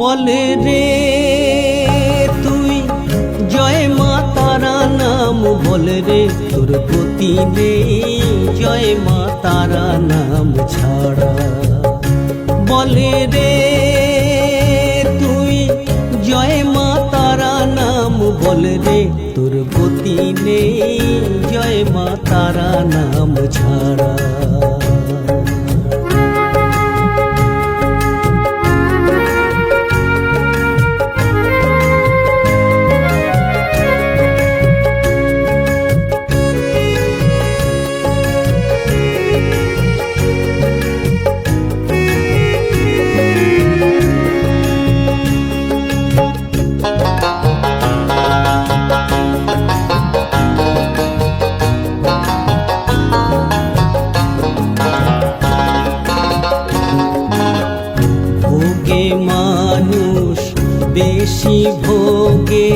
বলে রে তুই জয় মা তারা নাম, বলে রে তোর গতি নেই জয় মা তারা নাম ছাড়া। বলে রে তুই জয় মা তারা নাম, বলে রে তোর গতি নেই জয় মা তারা নাম ছাড়া। মানুষ বেশি ভোগে